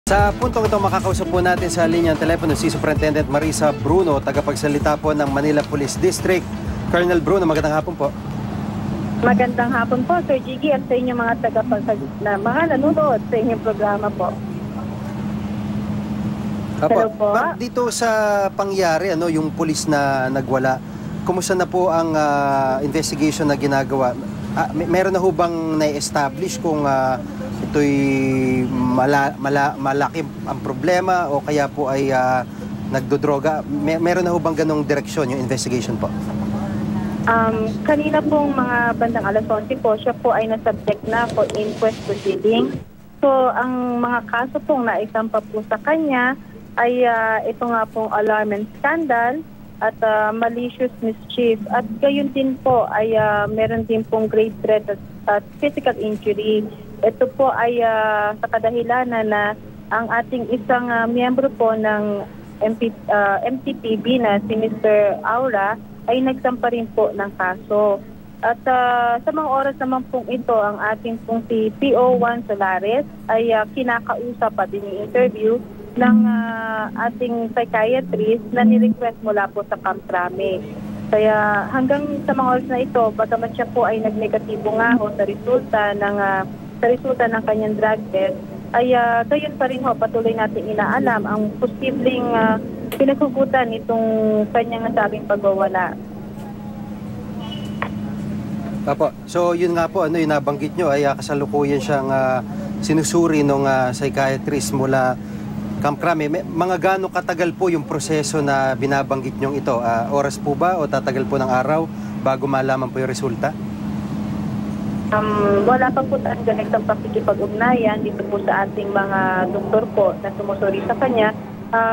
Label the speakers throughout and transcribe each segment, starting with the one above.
Speaker 1: Sa puntong ito, makakausap po natin sa linyang telepono si Superintendent Marisa Bruno, tagapagsalita po ng Manila Police District. Colonel Bruno, magandang hapon po.
Speaker 2: Magandang hapon po, Sir Jiggy, at sa inyong mga mga nanonood sa inyong programa po. Hello po.
Speaker 1: Dito sa pangyari, yung pulis na nagwala, kumusta na po ang investigation na ginagawa? Meron na ho bang na-establish kung ito'y malaki ang problema o kaya po ay nagdodroga? Meron na ho bang ganong direksyon yung investigation po?
Speaker 2: Kanina pong mga bandang alas 11 po, siya po ay nasubject na for inquest proceeding. So, ang mga kaso pong naisampa po sa kanya ay ito nga pong alarm and scandal at malicious mischief. At gayon din po ay meron din pong grave threat at physical injury. Ito po ay sa kadahilanan na ang ating isang miyembro po ng MTPB na si Mr. Aura ay nagsampa rin po ng kaso. At sa mga oras naman pong ito, ang ating pong si PO1 Solares ay kinakausap at ini-interview ng ating psychiatrist na ni-request mula po sa Camp Crame. Kaya hanggang sa mga oras na ito, bagamat siya po ay nagnegatibo nga ho sa resulta ng kanyang drug test, ay gayon pa rin ho, patuloy natin inaalam ang posibleng pinaghugutan itong kanyang nasabing pagwawala.
Speaker 1: Apo. So yun nga po, yung nabanggit nyo ay kasalukuyan siyang sinusuri ng psychiatrist mula Camp Crame. Mga gaano katagal po yung proseso na binabanggit nyong ito? Oras po ba o tatagal po ng araw bago malaman po yung resulta?
Speaker 2: Wala pa po tayong direktang pakikipag-ugnayan dito po sa ating mga doktor po na sumusuri sa kanya.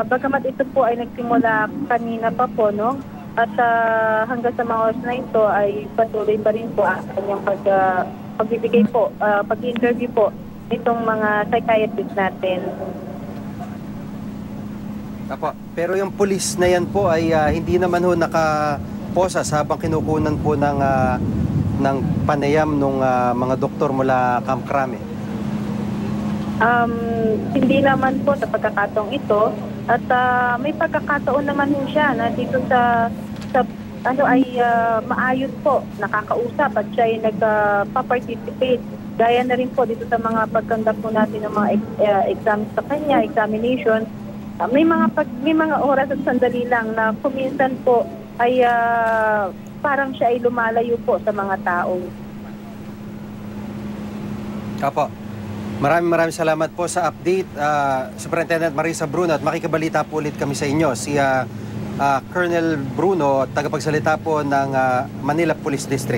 Speaker 2: Bagamat ito po ay nagsimula kanina pa po, no? At hanggang sa mga oras na ito ay patuloy pa rin po ang kanyang pagbibigay po, pag-interview po itong mga psychiatrist natin.
Speaker 1: Apo. Pero yung pulis na yan po ay hindi naman ho nakaposas habang kinukunan po ng panayam ng mga doktor mula Camp Crame.
Speaker 2: Hindi naman po sa pagkakataong ito at may pagkakataon naman ho siya na dito sa maayos po nakakausap at siya ay nagpa-participate. Gaya na rin po dito sa mga pagkandak po natin ng mga exams sa kanya, examination. May mga oras at sandali lang na kuminsan po ay parang siya ay lumalayo po sa mga tao.
Speaker 1: Apo. Maraming salamat po sa update, Superintendent Marisa Bruno, at makikabalita po ulit kami sa inyo. Si Colonel Bruno, tagapagsalita po ng Manila Police District.